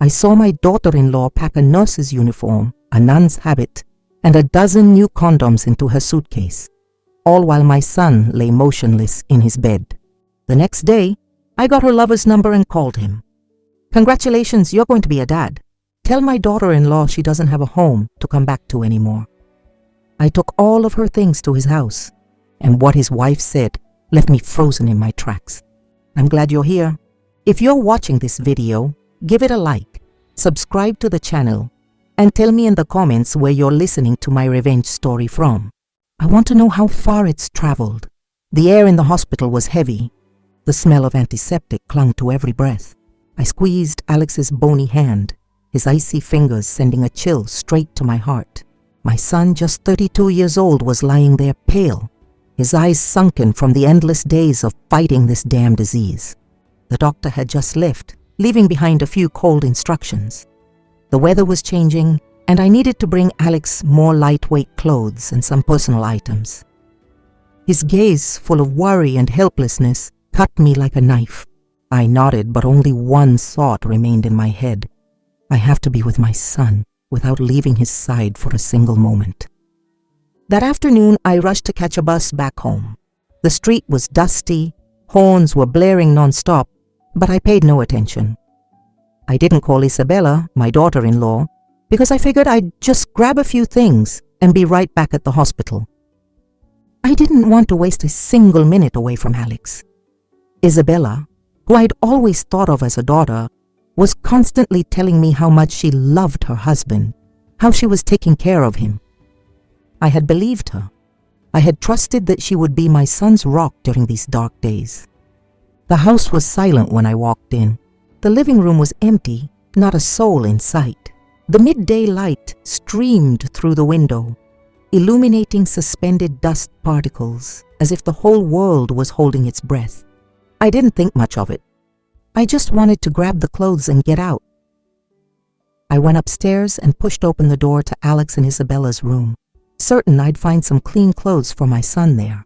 I saw my daughter-in-law pack a nurse's uniform, a nun's habit, and a dozen new condoms into her suitcase, all while my son lay motionless in his bed. The next day, I got her lover's number and called him. "Congratulations, you're going to be a dad. Tell my daughter-in-law she doesn't have a home to come back to anymore." I took all of her things to his house, and what his wife said left me frozen in my tracks. I'm glad you're here. If you're watching this video, give it a like, subscribe to the channel, and tell me in the comments where you're listening to my revenge story from. I want to know how far it's traveled. The air in the hospital was heavy. The smell of antiseptic clung to every breath. I squeezed Alex's bony hand, his icy fingers sending a chill straight to my heart. My son, just 32 years old, was lying there pale, his eyes sunken from the endless days of fighting this damn disease. The doctor had just left, leaving behind a few cold instructions. The weather was changing, and I needed to bring Alex more lightweight clothes and some personal items. His gaze, full of worry and helplessness, cut me like a knife. I nodded, but only one thought remained in my head. I have to be with my son without leaving his side for a single moment. That afternoon, I rushed to catch a bus back home. The street was dusty, horns were blaring nonstop, but I paid no attention. I didn't call Isabella, my daughter-in-law, because I figured I'd just grab a few things and be right back at the hospital. I didn't want to waste a single minute away from Alex. Isabella, who I'd always thought of as a daughter, was constantly telling me how much she loved her husband, how she was taking care of him. I had believed her. I had trusted that she would be my son's rock during these dark days. The house was silent when I walked in. The living room was empty, not a soul in sight. The midday light streamed through the window, illuminating suspended dust particles as if the whole world was holding its breath. I didn't think much of it. I just wanted to grab the clothes and get out. I went upstairs and pushed open the door to Alex and Isabella's room, certain I'd find some clean clothes for my son there.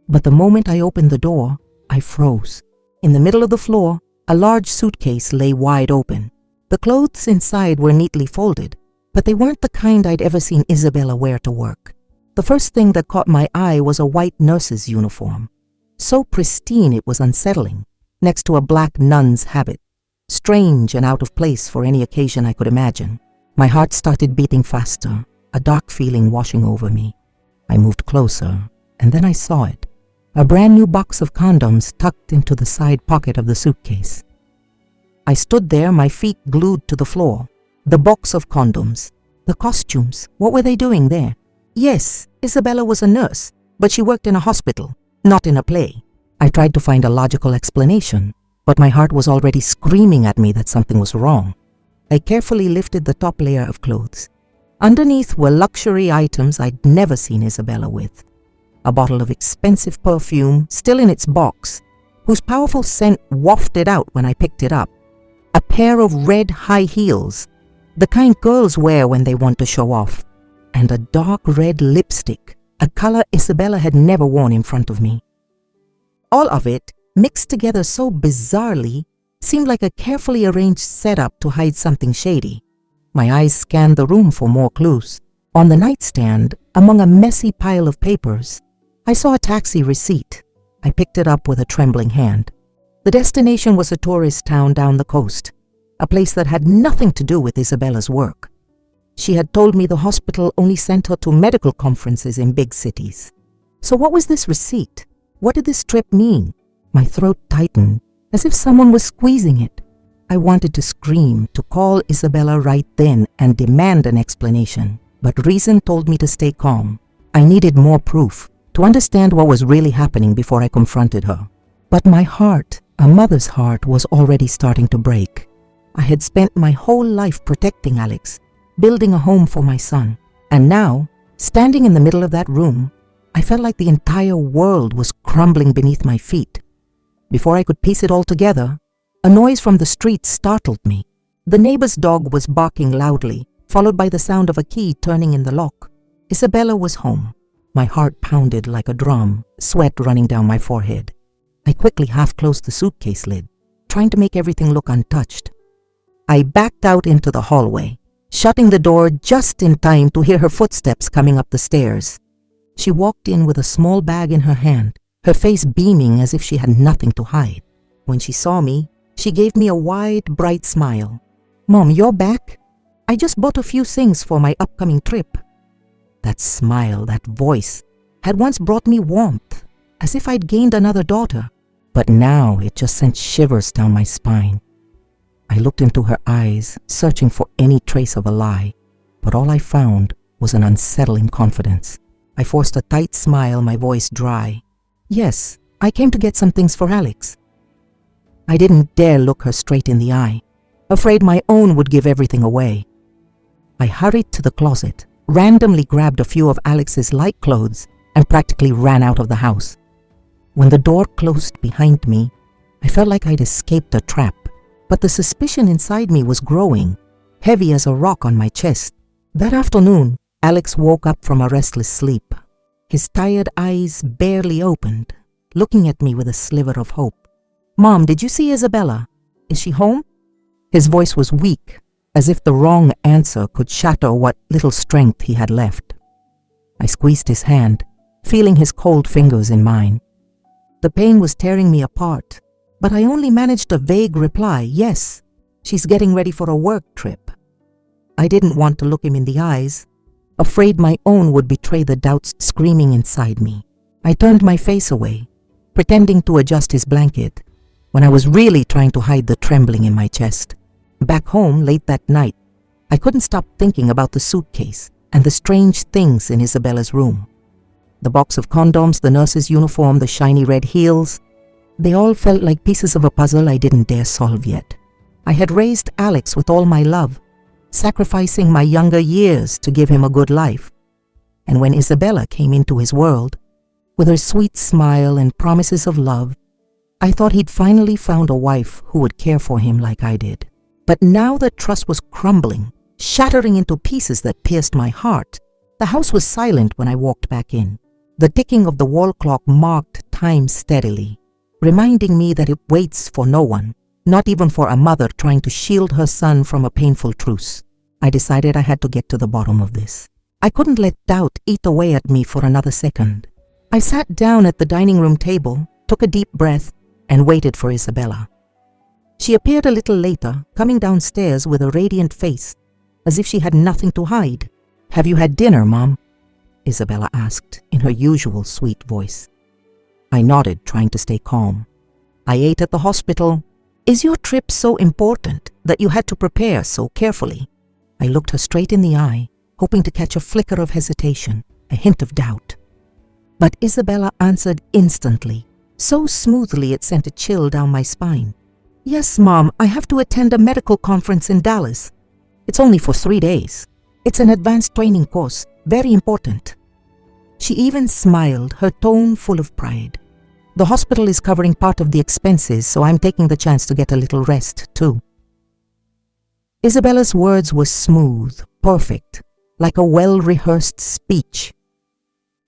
But the moment I opened the door, I froze. In the middle of the floor, a large suitcase lay wide open. The clothes inside were neatly folded, but they weren't the kind I'd ever seen Isabella wear to work. The first thing that caught my eye was a white nurse's uniform. So pristine it was unsettling, next to a black nun's habit, strange and out of place for any occasion I could imagine. My heart started beating faster, a dark feeling washing over me. I moved closer, and then I saw it. A brand new box of condoms tucked into the side pocket of the suitcase. I stood there, my feet glued to the floor. The box of condoms, the costumes, what were they doing there? Yes, Isabella was a nurse, but she worked in a hospital, not in a play. I tried to find a logical explanation, but my heart was already screaming at me that something was wrong. I carefully lifted the top layer of clothes. Underneath were luxury items I'd never seen Isabella with. A bottle of expensive perfume, still in its box, whose powerful scent wafted out when I picked it up. A pair of red high heels, the kind girls wear when they want to show off, and a dark red lipstick, a color Isabella had never worn in front of me. All of it, mixed together so bizarrely, seemed like a carefully arranged setup to hide something shady. My eyes scanned the room for more clues. On the nightstand, among a messy pile of papers, I saw a taxi receipt. I picked it up with a trembling hand. The destination was a tourist town down the coast, a place that had nothing to do with Isabella's work. She had told me the hospital only sent her to medical conferences in big cities. So what was this receipt? What did this trip mean? My throat tightened, as if someone was squeezing it. I wanted to scream, to call Isabella right then and demand an explanation, but reason told me to stay calm. I needed more proof, to understand what was really happening before I confronted her. But my heart, a mother's heart, was already starting to break. I had spent my whole life protecting Alex, building a home for my son, and now, standing in the middle of that room, I felt like the entire world was crumbling beneath my feet. Before I could piece it all together, a noise from the street startled me. The neighbor's dog was barking loudly, followed by the sound of a key turning in the lock. Isabella was home. My heart pounded like a drum, sweat running down my forehead. I quickly half-closed the suitcase lid, trying to make everything look untouched. I backed out into the hallway, shutting the door just in time to hear her footsteps coming up the stairs. She walked in with a small bag in her hand, her face beaming as if she had nothing to hide. When she saw me, she gave me a wide, bright smile. "Mom, you're back? I just bought a few things for my upcoming trip." That smile, that voice, had once brought me warmth, as if I'd gained another daughter. But now it just sent shivers down my spine. I looked into her eyes, searching for any trace of a lie, but all I found was an unsettling confidence. I forced a tight smile, my voice dry. "Yes, I came to get some things for Alex." I didn't dare look her straight in the eye, afraid my own would give everything away. I hurried to the closet, randomly grabbed a few of Alex's light clothes, and practically ran out of the house. When the door closed behind me, I felt like I'd escaped a trap, but the suspicion inside me was growing, heavy as a rock on my chest. That afternoon, Alex woke up from a restless sleep. His tired eyes barely opened, looking at me with a sliver of hope. "Mom, did you see Isabella? Is she home?" His voice was weak, as if the wrong answer could shatter what little strength he had left. I squeezed his hand, feeling his cold fingers in mine. The pain was tearing me apart, but I only managed a vague reply, "Yes, she's getting ready for a work trip." I didn't want to look him in the eyes, afraid my own would betray the doubts screaming inside me. I turned my face away, pretending to adjust his blanket, when I was really trying to hide the trembling in my chest. Back home, late that night, I couldn't stop thinking about the suitcase and the strange things in Isabella's room. The box of condoms, the nurse's uniform, the shiny red heels, they all felt like pieces of a puzzle I didn't dare solve yet. I had raised Alex with all my love, sacrificing my younger years to give him a good life. And when Isabella came into his world, with her sweet smile and promises of love, I thought he'd finally found a wife who would care for him like I did. But now that trust was crumbling, shattering into pieces that pierced my heart. The house was silent when I walked back in. The ticking of the wall clock marked time steadily, reminding me that it waits for no one, not even for a mother trying to shield her son from a painful truce. I decided I had to get to the bottom of this. I couldn't let doubt eat away at me for another second. I sat down at the dining room table, took a deep breath, and waited for Isabella. She appeared a little later, coming downstairs with a radiant face, as if she had nothing to hide. "Have you had dinner, Mom?" Isabella asked in her usual sweet voice. I nodded, trying to stay calm. "I ate at the hospital. Is your trip so important that you had to prepare so carefully?" I looked her straight in the eye, hoping to catch a flicker of hesitation, a hint of doubt. But Isabella answered instantly, so smoothly it sent a chill down my spine. "Yes, Mom, I have to attend a medical conference in Dallas. It's only for 3 days. It's an advanced training course, very important." She even smiled, her tone full of pride. "The hospital is covering part of the expenses, so I'm taking the chance to get a little rest, too." Isabella's words were smooth, perfect, like a well-rehearsed speech.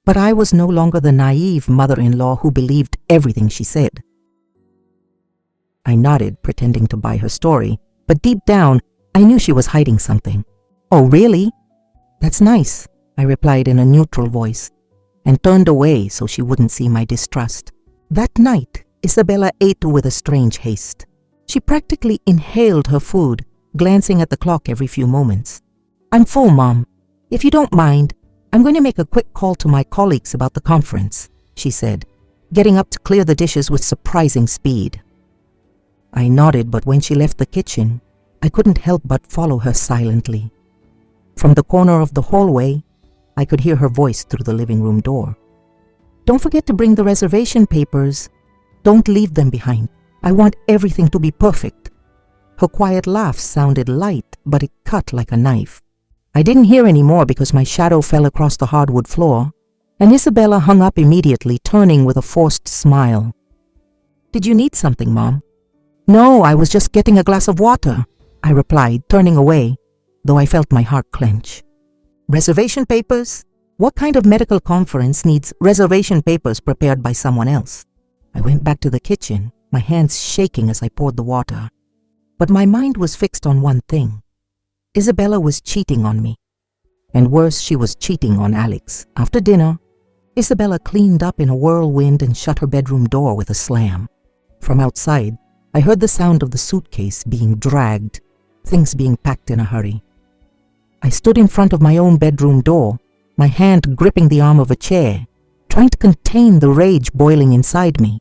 But I was no longer the naive mother-in-law who believed everything she said. I nodded, pretending to buy her story, but deep down, I knew she was hiding something. "Oh, really? That's nice," I replied in a neutral voice, and turned away so she wouldn't see my distrust. That night, Isabella ate with a strange haste. She practically inhaled her food, glancing at the clock every few moments. "I'm full, Mom. If you don't mind, I'm going to make a quick call to my colleagues about the conference," she said, getting up to clear the dishes with surprising speed. I nodded, but when she left the kitchen, I couldn't help but follow her silently. From the corner of the hallway, I could hear her voice through the living room door. "Don't forget to bring the reservation papers. Don't leave them behind. I want everything to be perfect." Her quiet laugh sounded light, but it cut like a knife. I didn't hear any more because my shadow fell across the hardwood floor, and Isabella hung up immediately, turning with a forced smile. "Did you need something, Mom?" "No, I was just getting a glass of water," I replied, turning away, though I felt my heart clench. "Reservation papers? What kind of medical conference needs reservation papers prepared by someone else?" I went back to the kitchen, my hands shaking as I poured the water. But my mind was fixed on one thing. Isabella was cheating on me. And worse, she was cheating on Alex. After dinner, Isabella cleaned up in a whirlwind and shut her bedroom door with a slam. From outside, I heard the sound of the suitcase being dragged, things being packed in a hurry. I stood in front of my own bedroom door, my hand gripping the arm of a chair, trying to contain the rage boiling inside me.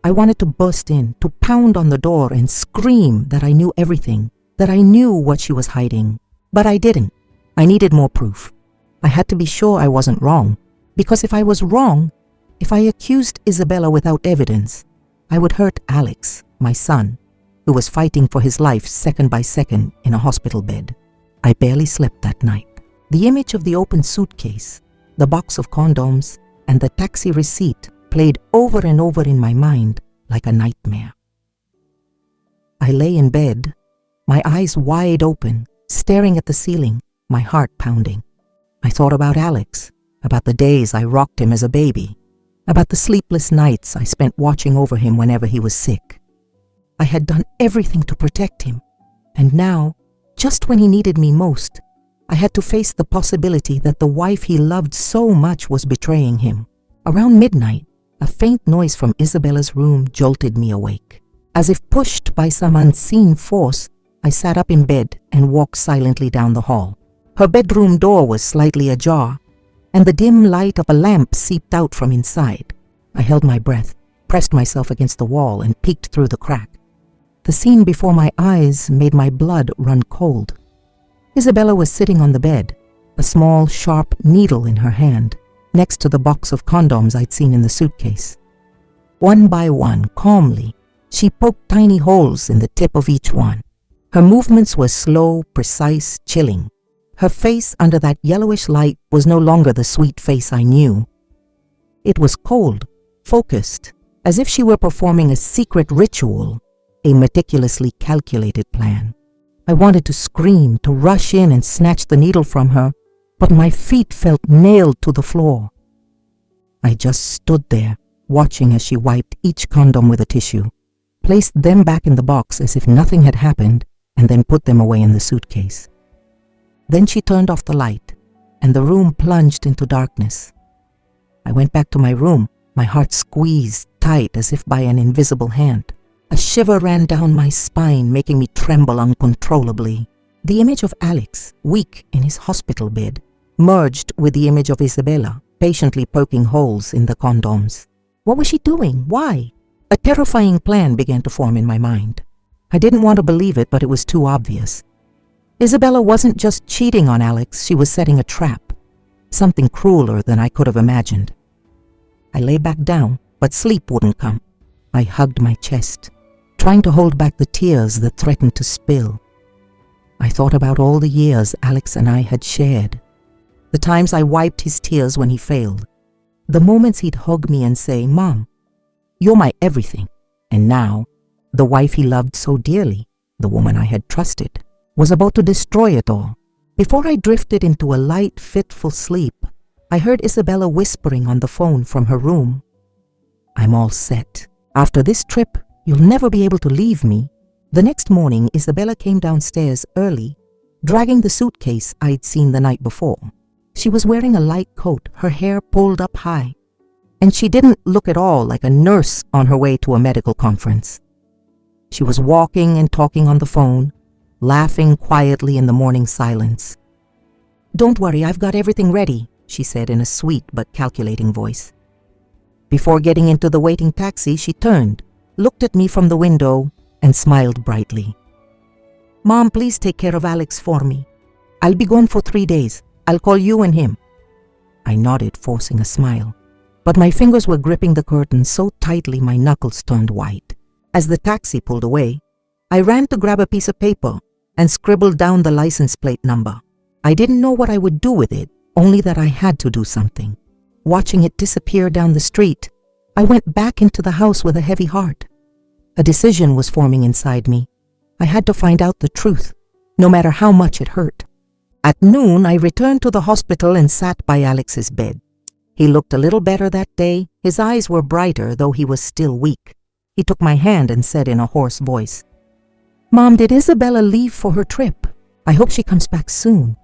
I wanted to burst in, to pound on the door and scream that I knew everything, that I knew what she was hiding. But I didn't. I needed more proof. I had to be sure I wasn't wrong, because if I was wrong, if I accused Isabella without evidence, I would hurt Alex, my son, who was fighting for his life second by second in a hospital bed. I barely slept that night. The image of the open suitcase, the box of condoms, and the taxi receipt played over and over in my mind like a nightmare. I lay in bed, my eyes wide open, staring at the ceiling, my heart pounding. I thought about Alex, about the days I rocked him as a baby, about the sleepless nights I spent watching over him whenever he was sick. I had done everything to protect him, and now, just when he needed me most, I had to face the possibility that the wife he loved so much was betraying him. Around midnight, a faint noise from Isabella's room jolted me awake. As if pushed by some unseen force, I sat up in bed and walked silently down the hall. Her bedroom door was slightly ajar, and the dim light of a lamp seeped out from inside. I held my breath, pressed myself against the wall, and peeked through the crack. The scene before my eyes made my blood run cold. Isabella was sitting on the bed, a small, sharp needle in her hand, next to the box of condoms I'd seen in the suitcase. One by one, calmly, she poked tiny holes in the tip of each one. Her movements were slow, precise, chilling. Her face under that yellowish light was no longer the sweet face I knew. It was cold, focused, as if she were performing a secret ritual, a meticulously calculated plan. I wanted to scream, to rush in and snatch the needle from her, but my feet felt nailed to the floor. I just stood there, watching as she wiped each condom with a tissue, placed them back in the box as if nothing had happened, and then put them away in the suitcase. Then she turned off the light, and the room plunged into darkness. I went back to my room, my heart squeezed tight as if by an invisible hand. A shiver ran down my spine, making me tremble uncontrollably. The image of Alex, weak in his hospital bed, merged with the image of Isabella, patiently poking holes in the condoms. What was she doing? Why? A terrifying plan began to form in my mind. I didn't want to believe it, but it was too obvious. Isabella wasn't just cheating on Alex, she was setting a trap, something crueler than I could have imagined. I lay back down, but sleep wouldn't come. I hugged my chest, trying to hold back the tears that threatened to spill. I thought about all the years Alex and I had shared, the times I wiped his tears when he failed, the moments he'd hug me and say, "Mom, you're my everything." And now, the wife he loved so dearly, the woman I had trusted, was about to destroy it all. Before I drifted into a light, fitful sleep, I heard Isabella whispering on the phone from her room. "I'm all set. After this trip, you'll never be able to leave me." The next morning, Isabella came downstairs early, dragging the suitcase I'd seen the night before. She was wearing a light coat, her hair pulled up high, and she didn't look at all like a nurse on her way to a medical conference. She was walking and talking on the phone, laughing quietly in the morning silence. "Don't worry, I've got everything ready," she said in a sweet but calculating voice. Before getting into the waiting taxi, she turned, looked at me from the window, and smiled brightly. "Mom, please take care of Alex for me. I'll be gone for 3 days. I'll call you and him." I nodded, forcing a smile, but my fingers were gripping the curtain so tightly my knuckles turned white. As the taxi pulled away, I ran to grab a piece of paper and scribbled down the license plate number. I didn't know what I would do with it, only that I had to do something. Watching it disappear down the street, I went back into the house with a heavy heart. A decision was forming inside me. I had to find out the truth, no matter how much it hurt. At noon, I returned to the hospital and sat by Alex's bed. He looked a little better that day. His eyes were brighter, though he was still weak. He took my hand and said in a hoarse voice, "Mom, did Isabella leave for her trip? I hope she comes back soon."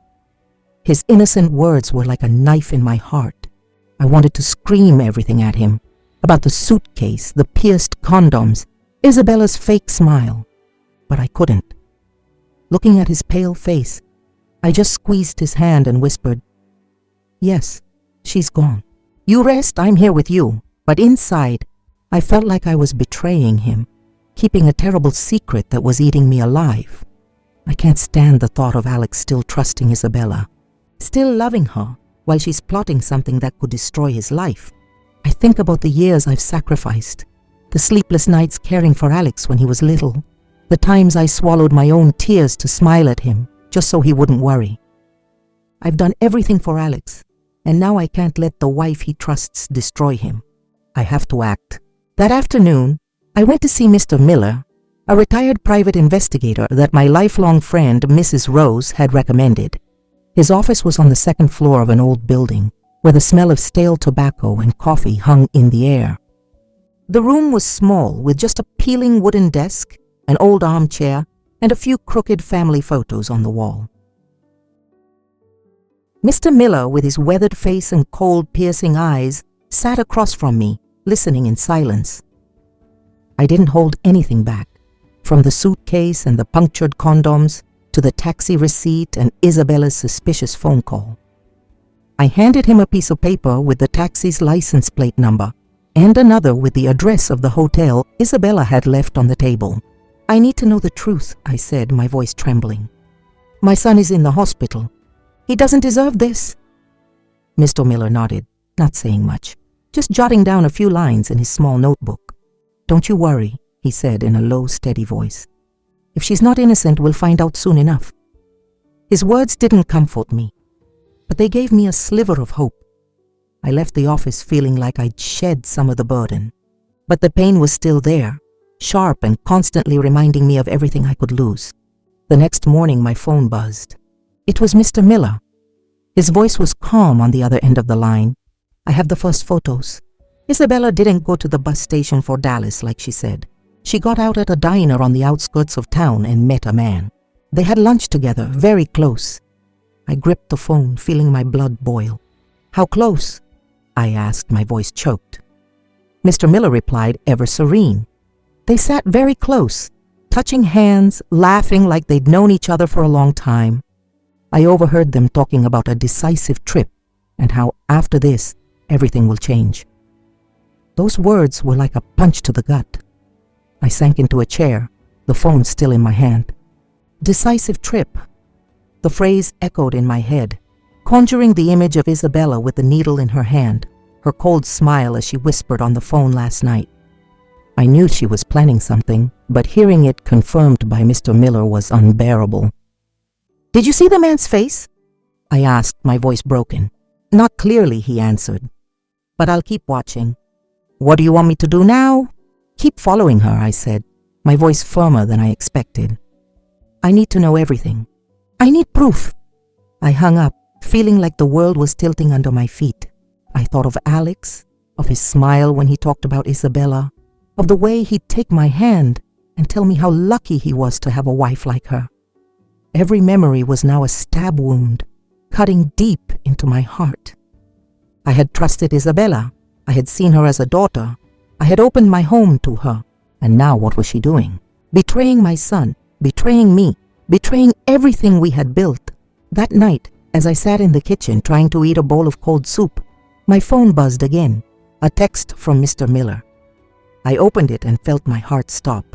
His innocent words were like a knife in my heart. I wanted to scream everything at him, about the suitcase, the pierced condoms, Isabella's fake smile, but I couldn't. Looking at his pale face, I just squeezed his hand and whispered, "Yes, she's gone. You rest, I'm here with you." But inside, I felt like I was betraying him, keeping a terrible secret that was eating me alive. I can't stand the thought of Alex still trusting Isabella, still loving her, while she's plotting something that could destroy his life. I think about the years I've sacrificed, the sleepless nights caring for Alex when he was little, the times I swallowed my own tears to smile at him, just so he wouldn't worry. I've done everything for Alex, and now I can't let the wife he trusts destroy him. I have to act. That afternoon, I went to see Mr. Miller, a retired private investigator that my lifelong friend, Mrs. Rose, had recommended. His office was on the second floor of an old building, where the smell of stale tobacco and coffee hung in the air. The room was small, with just a peeling wooden desk, an old armchair, and a few crooked family photos on the wall. Mr. Miller, with his weathered face and cold, piercing eyes, sat across from me, listening in silence. I didn't hold anything back, from the suitcase and the punctured condoms to the taxi receipt and Isabella's suspicious phone call. I handed him a piece of paper with the taxi's license plate number and another with the address of the hotel Isabella had left on the table. "I need to know the truth," I said, my voice trembling. "My son is in the hospital. He doesn't deserve this." Mr. Miller nodded, not saying much, just jotting down a few lines in his small notebook. "Don't you worry," he said in a low, steady voice. "If she's not innocent, we'll find out soon enough." His words didn't comfort me, but they gave me a sliver of hope. I left the office feeling like I'd shed some of the burden, but the pain was still there, sharp and constantly reminding me of everything I could lose. The next morning my phone buzzed. It was Mr. Miller. His voice was calm on the other end of the line. "I have the first photos. Isabella didn't go to the bus station for Dallas like she said. She got out at a diner on the outskirts of town and met a man. They had lunch together, very close." I gripped the phone, feeling my blood boil. "How close?" I asked, my voice choked. Mr. Miller replied, ever serene. "They sat very close, touching hands, laughing like they'd known each other for a long time. I overheard them talking about a decisive trip and how after this, everything will change." Those words were like a punch to the gut. I sank into a chair, the phone still in my hand. Decisive trip. The phrase echoed in my head, conjuring the image of Isabella with the needle in her hand, her cold smile as she whispered on the phone last night. I knew she was planning something, but hearing it confirmed by Mr. Miller was unbearable. "Did you see the man's face?" I asked, my voice broken. "Not clearly," he answered, "but I'll keep watching." "What do you want me to do now?" "Keep following her," I said, my voice firmer than I expected. "I need to know everything. I need proof." I hung up, feeling like the world was tilting under my feet. I thought of Alex, of his smile when he talked about Isabella, of the way he'd take my hand and tell me how lucky he was to have a wife like her. Every memory was now a stab wound, cutting deep into my heart. I had trusted Isabella. I had seen her as a daughter. I had opened my home to her. And now what was she doing? Betraying my son, betraying me, betraying everything we had built. That night, as I sat in the kitchen trying to eat a bowl of cold soup, my phone buzzed again, a text from Mr. Miller. I opened it and felt my heart stop.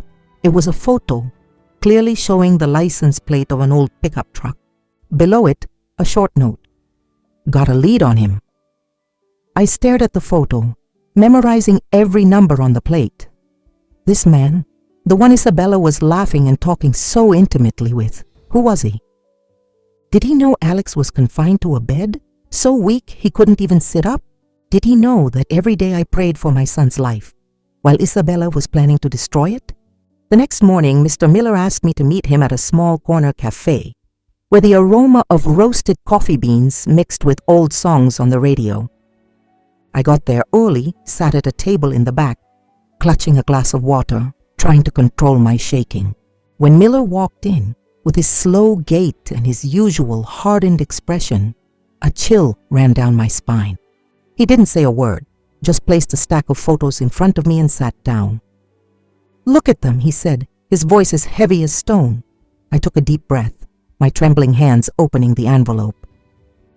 It was a photo, clearly showing the license plate of an old pickup truck. Below it, a short note. "Got a lead on him." I stared at the photo, memorizing every number on the plate. This man, the one Isabella was laughing and talking so intimately with, who was he? Did he know Alex was confined to a bed, so weak he couldn't even sit up? Did he know that every day I prayed for my son's life, while Isabella was planning to destroy it? The next morning, Mr. Miller asked me to meet him at a small corner cafe, where the aroma of roasted coffee beans mixed with old songs on the radio. I got there early, sat at a table in the back, clutching a glass of water, trying to control my shaking. When Miller walked in, with his slow gait and his usual hardened expression, a chill ran down my spine. He didn't say a word, just placed a stack of photos in front of me and sat down. "Look at them," he said, his voice as heavy as stone. I took a deep breath, my trembling hands opening the envelope.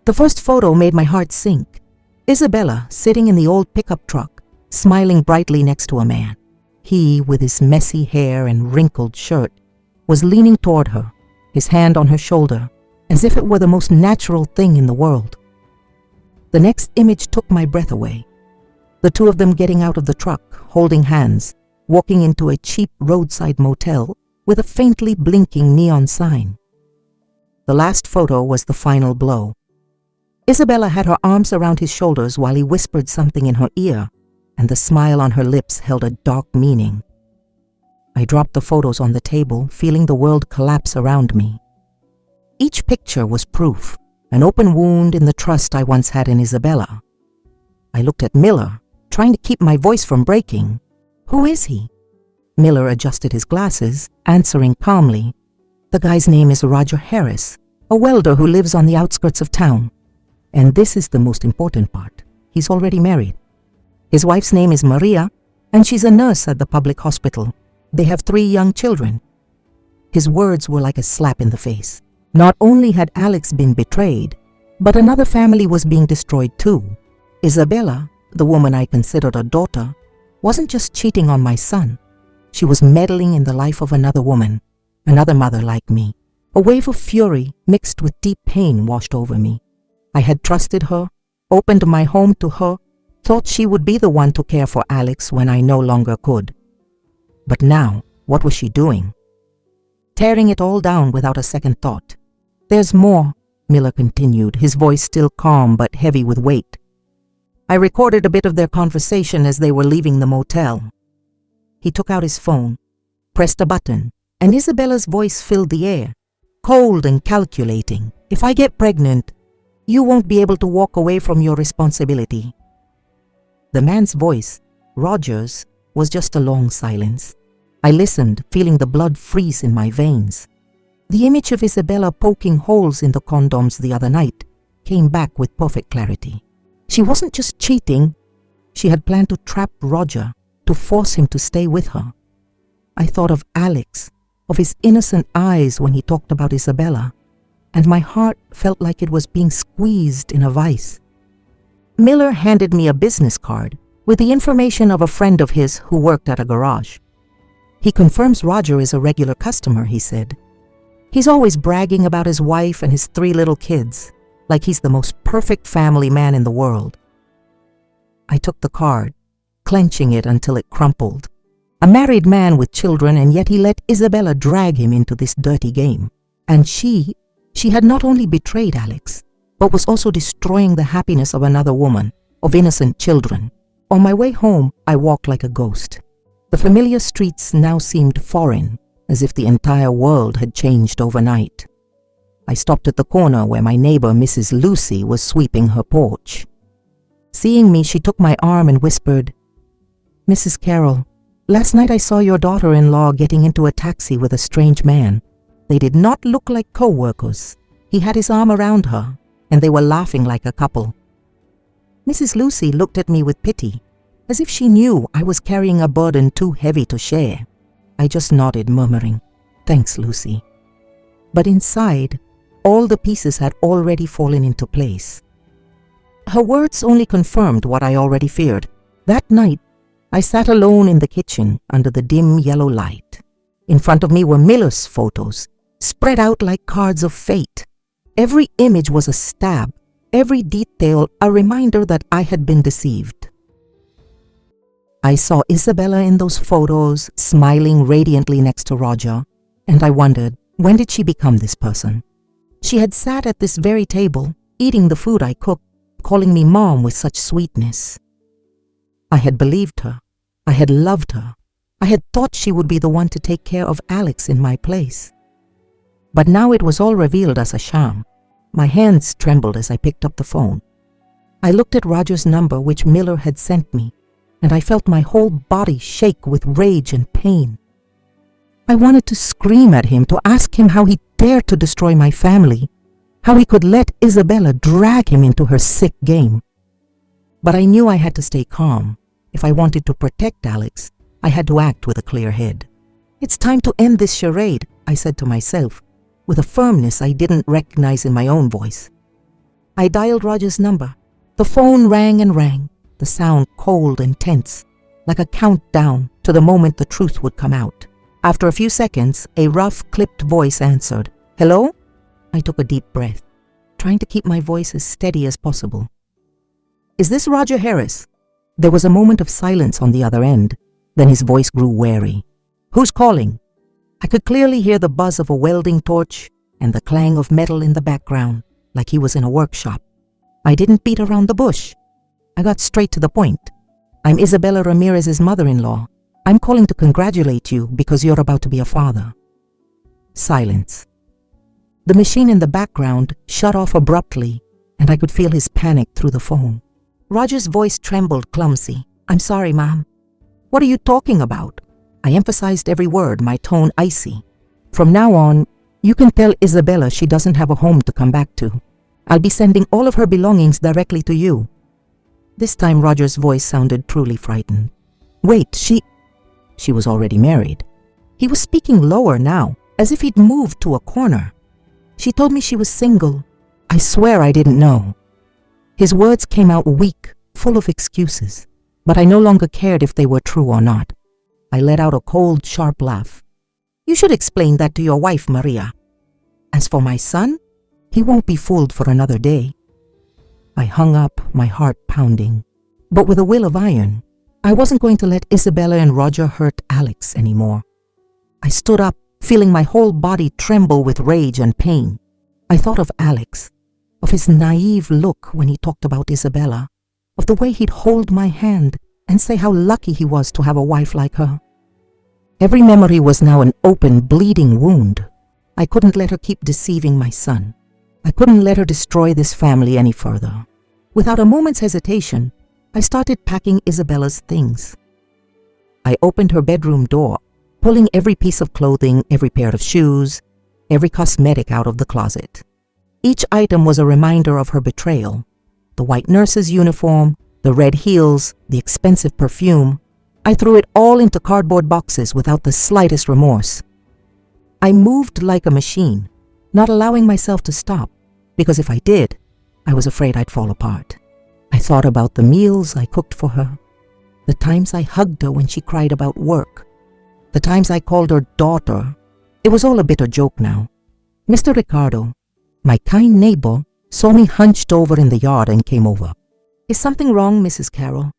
The first photo made my heart sink. Isabella sitting in the old pickup truck, smiling brightly next to a man. He, with his messy hair and wrinkled shirt, was leaning toward her, his hand on her shoulder, as if it were the most natural thing in the world. The next image took my breath away. The two of them getting out of the truck, holding hands, walking into a cheap roadside motel with a faintly blinking neon sign. The last photo was the final blow. Isabella had her arms around his shoulders while he whispered something in her ear, and the smile on her lips held a dark meaning. I dropped the photos on the table, feeling the world collapse around me. Each picture was proof, an open wound in the trust I once had in Isabella. I looked at Miller, trying to keep my voice from breaking. "Who is he?" Miller adjusted his glasses, answering calmly, "The guy's name is Roger Harris, a welder who lives on the outskirts of town. And this is the most important part. He's already married. His wife's name is Maria, and she's a nurse at the public hospital. They have 3 young children." His words were like a slap in the face. Not only had Alex been betrayed, but another family was being destroyed too. Isabella, the woman I considered a daughter, wasn't just cheating on my son. She was meddling in the life of another woman, another mother like me. A wave of fury mixed with deep pain washed over me. I had trusted her, opened my home to her, thought she would be the one to care for Alex when I no longer could. But now, what was she doing? Tearing it all down without a second thought. "There's more," Miller continued, his voice still calm but heavy with weight. "I recorded a bit of their conversation as they were leaving the motel." He took out his phone, pressed a button, and Isabella's voice filled the air, cold and calculating. "If I get pregnant, you won't be able to walk away from your responsibility." The man's voice, Roger's, was just a long silence. I listened, feeling the blood freeze in my veins. The image of Isabella poking holes in the condoms the other night came back with perfect clarity. She wasn't just cheating. She had planned to trap Roger, to force him to stay with her. I thought of Alex, of his innocent eyes when he talked about Isabella, and my heart felt like it was being squeezed in a vice. Miller handed me a business card with the information of a friend of his who worked at a garage. "He confirms Roger is a regular customer," he said. "He's always bragging about his wife and his 3 little kids, like he's the most perfect family man in the world." I took the card, clenching it until it crumpled. A married man with children, and yet he let Isabella drag him into this dirty game. And she had not only betrayed Alex, but was also destroying the happiness of another woman, of innocent children. On my way home, I walked like a ghost. The familiar streets now seemed foreign, as if the entire world had changed overnight. I stopped at the corner where my neighbor, Mrs. Lucy, was sweeping her porch. Seeing me, she took my arm and whispered, "Mrs. Carroll, last night I saw your daughter-in-law getting into a taxi with a strange man. They did not look like co-workers. He had his arm around her, and they were laughing like a couple." Mrs. Lucy looked at me with pity, as if she knew I was carrying a burden too heavy to share. I just nodded, murmuring, "Thanks, Lucy." But inside, all the pieces had already fallen into place. Her words only confirmed what I already feared. That night, I sat alone in the kitchen under the dim yellow light. In front of me were Miller's photos, spread out like cards of fate. Every image was a stab, every detail a reminder that I had been deceived. I saw Isabella in those photos, smiling radiantly next to Roger, and I wondered, when did she become this person? She had sat at this very table, eating the food I cooked, calling me mom with such sweetness. I had believed her. I had loved her. I had thought she would be the one to take care of Alex in my place. But now it was all revealed as a sham. My hands trembled as I picked up the phone. I looked at Roger's number, which Miller had sent me, and I felt my whole body shake with rage and pain. I wanted to scream at him, to ask him how he dared to destroy my family, how he could let Isabella drag him into her sick game. But I knew I had to stay calm. If I wanted to protect Alex, I had to act with a clear head. "It's time to end this charade," I said to myself, with a firmness I didn't recognize in my own voice. I dialed Roger's number. The phone rang and rang, the sound cold and tense, like a countdown to the moment the truth would come out. After a few seconds, a rough, clipped voice answered. "Hello?" I took a deep breath, trying to keep my voice as steady as possible. "Is this Roger Harris?" There was a moment of silence on the other end. Then his voice grew wary. "Who's calling?" I could clearly hear the buzz of a welding torch and the clang of metal in the background, like he was in a workshop. I didn't beat around the bush. I got straight to the point. "I'm Isabella Ramirez's mother-in-law. I'm calling to congratulate you because you're about to be a father." Silence. The machine in the background shut off abruptly, and I could feel his panic through the phone. Roger's voice trembled clumsy. "I'm sorry, Mom." "What are you talking about?" I emphasized every word, my tone icy. "From now on, you can tell Isabella she doesn't have a home to come back to. I'll be sending all of her belongings directly to you." This time Roger's voice sounded truly frightened. "Wait, she was already married." He was speaking lower now, as if he'd moved to a corner. "She told me she was single. I swear I didn't know." His words came out weak, full of excuses, but I no longer cared if they were true or not. I let out a cold, sharp laugh. "You should explain that to your wife, Maria. As for my son, he won't be fooled for another day." I hung up, my heart pounding, but with a will of iron. I wasn't going to let Isabella and Roger hurt Alex anymore. I stood up, feeling my whole body tremble with rage and pain. I thought of Alex, of his naive look when he talked about Isabella, of the way he'd hold my hand and say how lucky he was to have a wife like her. Every memory was now an open, bleeding wound. I couldn't let her keep deceiving my son. I couldn't let her destroy this family any further. Without a moment's hesitation, I started packing Isabella's things. I opened her bedroom door, pulling every piece of clothing, every pair of shoes, every cosmetic out of the closet. Each item was a reminder of her betrayal. The white nurse's uniform, the red heels, the expensive perfume. I threw it all into cardboard boxes without the slightest remorse. I moved like a machine, not allowing myself to stop, because if I did, I was afraid I'd fall apart. I thought about the meals I cooked for her, the times I hugged her when she cried about work, the times I called her daughter. It was all a bitter joke now. Mr. Ricardo, my kind neighbor, saw me hunched over in the yard and came over. "Is something wrong, Mrs. Carroll?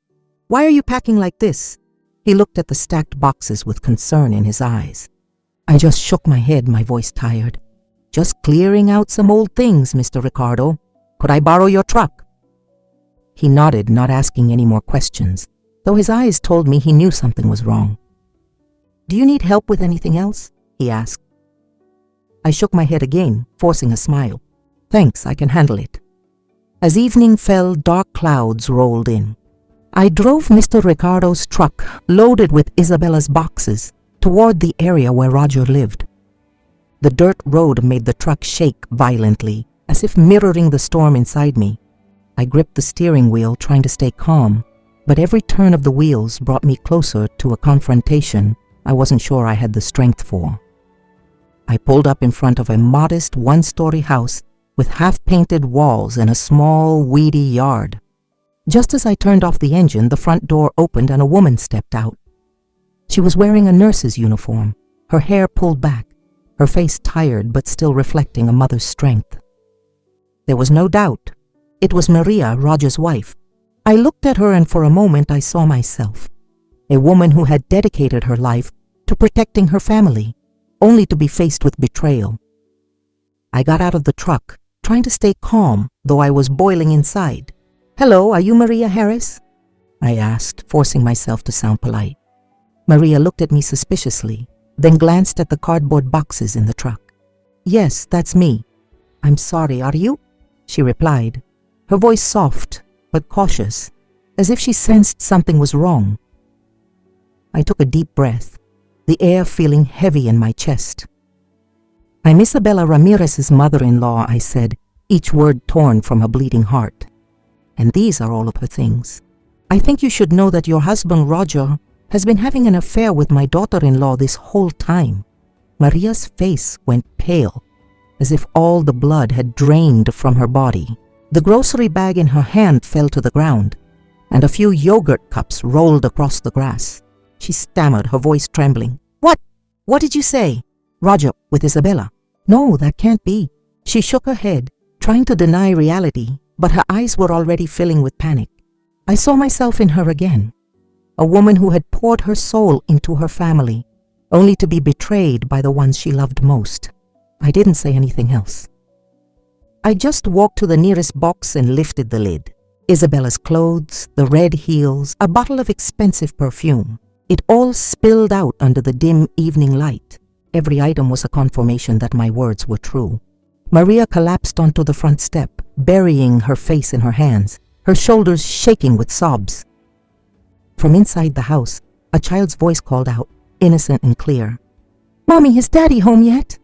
Why are you packing like this?" He looked at the stacked boxes with concern in his eyes. I just shook my head, my voice tired. "Just clearing out some old things, Mr. Ricardo. Could I borrow your truck?" He nodded, not asking any more questions, though his eyes told me he knew something was wrong. "Do you need help with anything else?" he asked. I shook my head again, forcing a smile. "Thanks, I can handle it." As evening fell, dark clouds rolled in. I drove Mr. Ricardo's truck, loaded with Isabella's boxes, toward the area where Roger lived. The dirt road made the truck shake violently, as if mirroring the storm inside me. I gripped the steering wheel, trying to stay calm, but every turn of the wheels brought me closer to a confrontation I wasn't sure I had the strength for. I pulled up in front of a modest one-story house with half-painted walls and a small, weedy yard. Just as I turned off the engine, the front door opened and a woman stepped out. She was wearing a nurse's uniform, her hair pulled back, her face tired but still reflecting a mother's strength. There was no doubt. It was Maria, Roger's wife. I looked at her and for a moment I saw myself, a woman who had dedicated her life to protecting her family, only to be faced with betrayal. I got out of the truck, trying to stay calm, though I was boiling inside. "Hello, are you Maria Harris?" I asked, forcing myself to sound polite. Maria looked at me suspiciously, then glanced at the cardboard boxes in the truck. "Yes, that's me." "I'm sorry, are you?" she replied, her voice soft but cautious, as if she sensed something was wrong. I took a deep breath. the air feeling heavy in my chest. "I'm Isabella Ramirez's mother-in-law," I said, each word torn from a bleeding heart. "And these are all of her things. I think you should know that your husband, Roger, has been having an affair with my daughter-in-law this whole time." Maria's face went pale, as if all the blood had drained from her body. The grocery bag in her hand fell to the ground, and a few yogurt cups rolled across the grass. She stammered, her voice trembling. What did you say?" "Roger, with Isabella." "No, that can't be." She shook her head, trying to deny reality, but her eyes were already filling with panic. I saw myself in her again, a woman who had poured her soul into her family, only to be betrayed by the ones she loved most. I didn't say anything else. I just walked to the nearest box and lifted the lid. Isabella's clothes, the red heels, a bottle of expensive perfume. It all spilled out under the dim evening light. Every item was a confirmation that my words were true. Maria collapsed onto the front step, burying her face in her hands, her shoulders shaking with sobs. From inside the house, a child's voice called out, innocent and clear, "Mommy, is Daddy home yet?"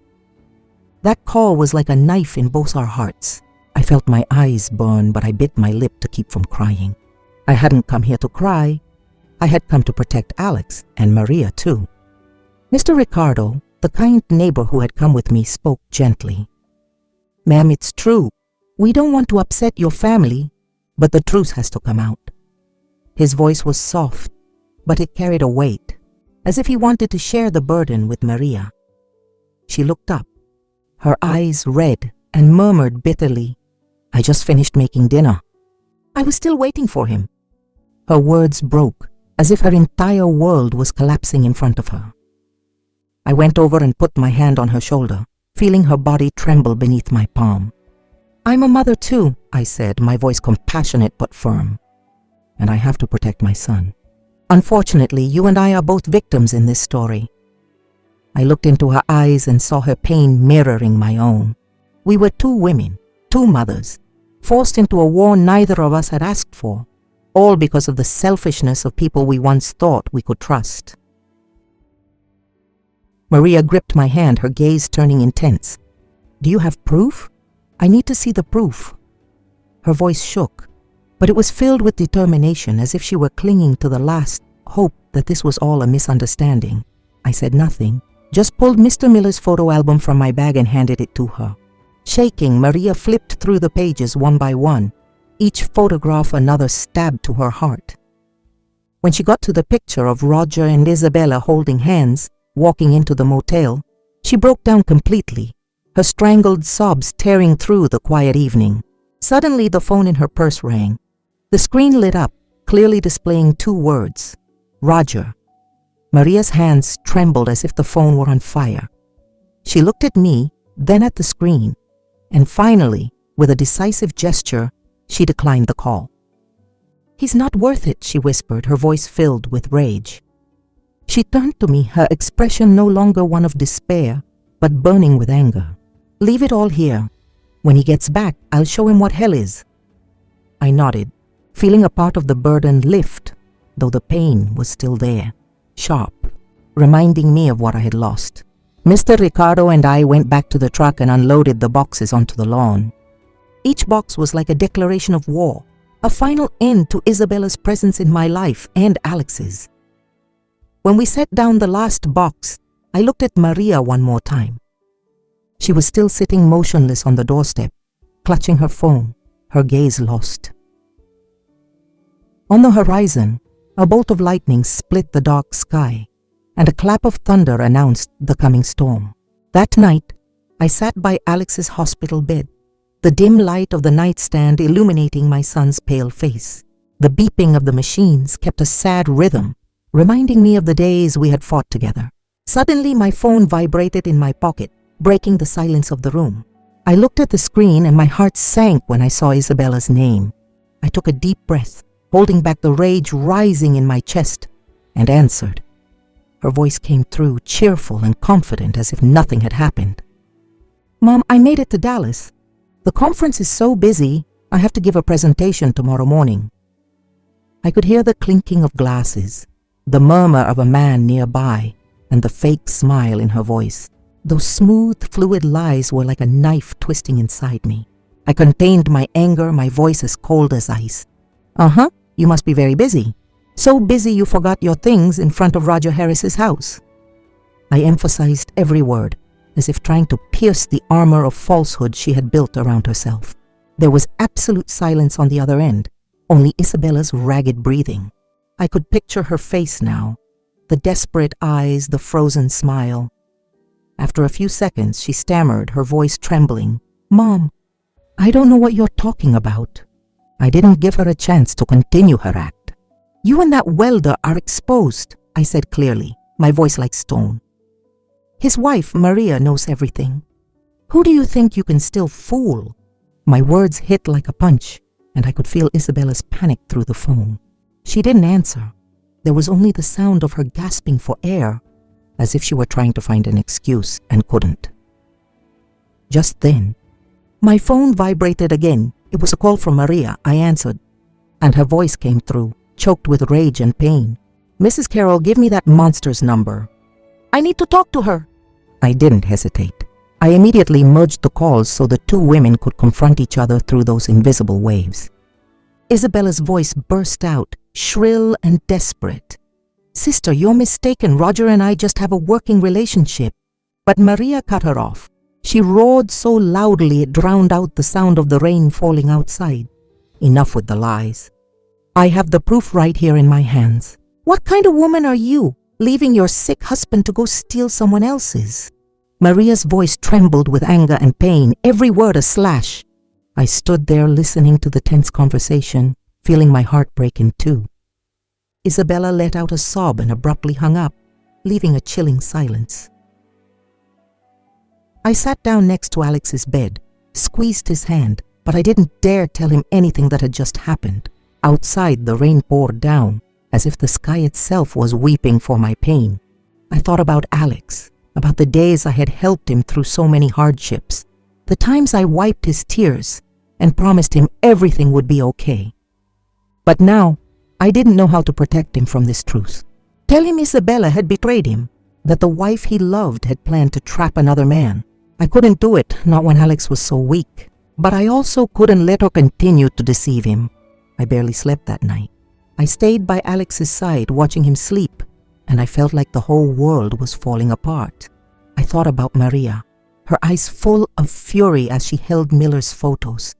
That call was like a knife in both our hearts. I felt my eyes burn, but I bit my lip to keep from crying. I hadn't come here to cry. I had come to protect Alex and Maria too. Mr. Ricardo, the kind neighbor who had come with me, spoke gently. "Ma'am, it's true. We don't want to upset your family, but the truth has to come out." His voice was soft, but it carried a weight, as if he wanted to share the burden with Maria. She looked up, her eyes red, and murmured bitterly, "I just finished making dinner." I was still waiting for him. Her words broke, as if her entire world was collapsing in front of her. I went over and put my hand on her shoulder, feeling her body tremble beneath my palm. "I'm a mother too," I said, my voice compassionate but firm. "And I have to protect my son. Unfortunately, you and I are both victims in this story." I looked into her eyes and saw her pain mirroring my own. We were two women, two mothers, forced into a war neither of us had asked for, all because of the selfishness of people we once thought we could trust. Maria gripped my hand, her gaze turning intense. "Do you have proof? I need to see the proof." Her voice shook, but it was filled with determination, as if she were clinging to the last hope that this was all a misunderstanding. I said nothing, just pulled Mr. Miller's photo album from my bag and handed it to her. Shaking, Maria flipped through the pages one by one, each photograph another stab to her heart. When she got to the picture of Roger and Isabella holding hands, walking into the motel, she broke down completely, her strangled sobs tearing through the quiet evening. Suddenly, the phone in her purse rang. The screen lit up, clearly displaying two words, Roger. Maria's hands trembled as if the phone were on fire. She looked at me, then at the screen, and finally, with a decisive gesture, she declined the call. "He's not worth it," she whispered, her voice filled with rage. She turned to me, her expression no longer one of despair, but burning with anger. "Leave it all here. When he gets back, I'll show him what hell is." I nodded, feeling a part of the burden lift, though the pain was still there, sharp, reminding me of what I had lost. Mr. Ricardo and I went back to the truck and unloaded the boxes onto the lawn. Each box was like a declaration of war, a final end to Isabella's presence in my life and Alex's. When we set down the last box, I looked at Maria one more time. She was still sitting motionless on the doorstep, clutching her phone, her gaze lost. On the horizon, a bolt of lightning split the dark sky, and a clap of thunder announced the coming storm. That night, I sat by Alex's hospital bed, the dim light of the nightstand illuminating my son's pale face. The beeping of the machines kept a sad rhythm, reminding me of the days we had fought together. Suddenly, my phone vibrated in my pocket, breaking the silence of the room. I looked at the screen and my heart sank when I saw Isabella's name. I took a deep breath, holding back the rage rising in my chest, and answered. Her voice came through, cheerful and confident, as if nothing had happened. "Mom, I made it to Dallas. The conference is so busy, I have to give a presentation tomorrow morning." I could hear the clinking of glasses, the murmur of a man nearby, and the fake smile in her voice. Those smooth, fluid lies were like a knife twisting inside me. I contained my anger, my voice as cold as ice. "Uh-huh, you must be very busy. So busy you forgot your things in front of Roger Harris's house." I emphasized every word, as if trying to pierce the armor of falsehood she had built around herself. There was absolute silence on the other end, only Isabella's ragged breathing. I could picture her face now, the desperate eyes, the frozen smile. After a few seconds, she stammered, her voice trembling. "Mom, I don't know what you're talking about." I didn't give her a chance to continue her act. "You and that welder are exposed," I said clearly, my voice like stone. "His wife, Maria, knows everything. Who do you think you can still fool?" My words hit like a punch, and I could feel Isabella's panic through the phone. She didn't answer. There was only the sound of her gasping for air, as if she were trying to find an excuse and couldn't. Just then, my phone vibrated again. It was a call from Maria. I answered, and her voice came through, choked with rage and pain. "Mrs. Carroll, give me that monster's number. I need to talk to her." I didn't hesitate. I immediately merged the calls so the two women could confront each other through those invisible waves. Isabella's voice burst out, shrill and desperate. "Sister, you're mistaken. Roger and I just have a working relationship." But Maria cut her off. She roared so loudly it drowned out the sound of the rain falling outside. "Enough with the lies. I have the proof right here in my hands." "What kind of woman are you, leaving your sick husband to go steal someone else's?" Maria's voice trembled with anger and pain, every word a slash. I stood there listening to the tense conversation, feeling my heart break in two. Isabella let out a sob and abruptly hung up, leaving a chilling silence. I sat down next to Alex's bed, squeezed his hand, but I didn't dare tell him anything that had just happened. Outside, the rain poured down, as if the sky itself was weeping for my pain. I thought about Alex, about the days I had helped him through so many hardships, the times I wiped his tears and promised him everything would be okay. But now, I didn't know how to protect him from this truth. Tell him Isabella had betrayed him, that the wife he loved had planned to trap another man. I couldn't do it, not when Alex was so weak. But I also couldn't let her continue to deceive him. I barely slept that night. I stayed by Alex's side watching him sleep, and I felt like the whole world was falling apart. I thought about Maria, her eyes full of fury as she held Miller's photos.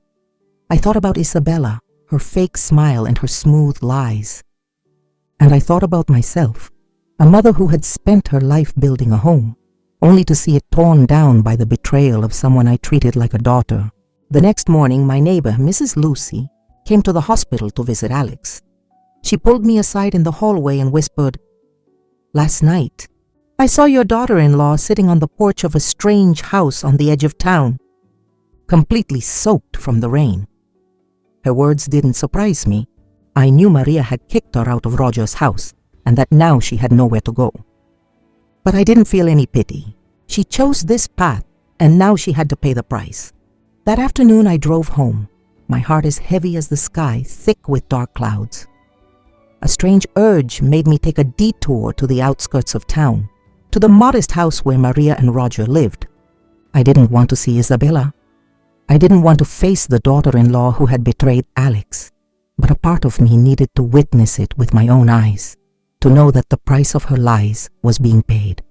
I thought about Isabella, her fake smile and her smooth lies. And I thought about myself, a mother who had spent her life building a home, only to see it torn down by the betrayal of someone I treated like a daughter. The next morning, my neighbor, Mrs. Lucy, came to the hospital to visit Alex. She pulled me aside in the hallway and whispered, "Last night, I saw your daughter-in-law sitting on the porch of a strange house on the edge of town, completely soaked from the rain." Her words didn't surprise me. I knew Maria had kicked her out of Roger's house, and that now she had nowhere to go. But I didn't feel any pity. She chose this path, and now she had to pay the price. That afternoon I drove home, my heart as heavy as the sky, thick with dark clouds. A strange urge made me take a detour to the outskirts of town, to the modest house where Maria and Roger lived. I didn't want to see Isabella. I didn't want to face the daughter-in-law who had betrayed Alex, but a part of me needed to witness it with my own eyes, to know that the price of her lies was being paid.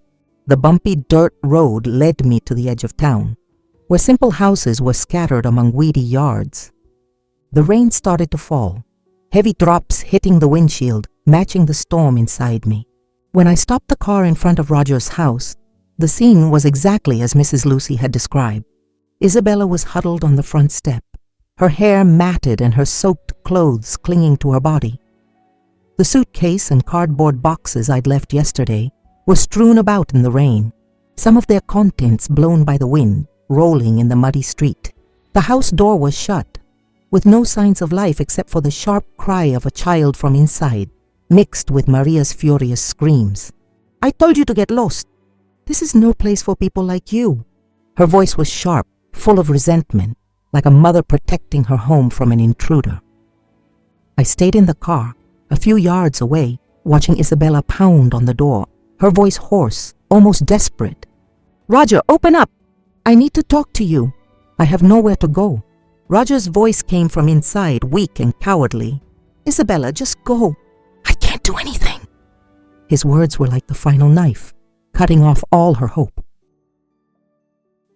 The bumpy dirt road led me to the edge of town, where simple houses were scattered among weedy yards. The rain started to fall, heavy drops hitting the windshield, matching the storm inside me. When I stopped the car in front of Roger's house, the scene was exactly as Mrs. Lucy had described. Isabella was huddled on the front step, her hair matted and her soaked clothes clinging to her body. The suitcase and cardboard boxes I'd left yesterday were strewn about in the rain, some of their contents blown by the wind, rolling in the muddy street. The house door was shut, with no signs of life except for the sharp cry of a child from inside, mixed with Maria's furious screams. "I told you to get lost. This is no place for people like you." Her voice was sharp, full of resentment, like a mother protecting her home from an intruder. I stayed in the car, a few yards away, watching Isabella pound on the door, her voice hoarse, almost desperate. "Roger, open up! I need to talk to you. I have nowhere to go." Roger's voice came from inside, weak and cowardly. "Isabella, just go. I can't do anything." His words were like the final knife, cutting off all her hope.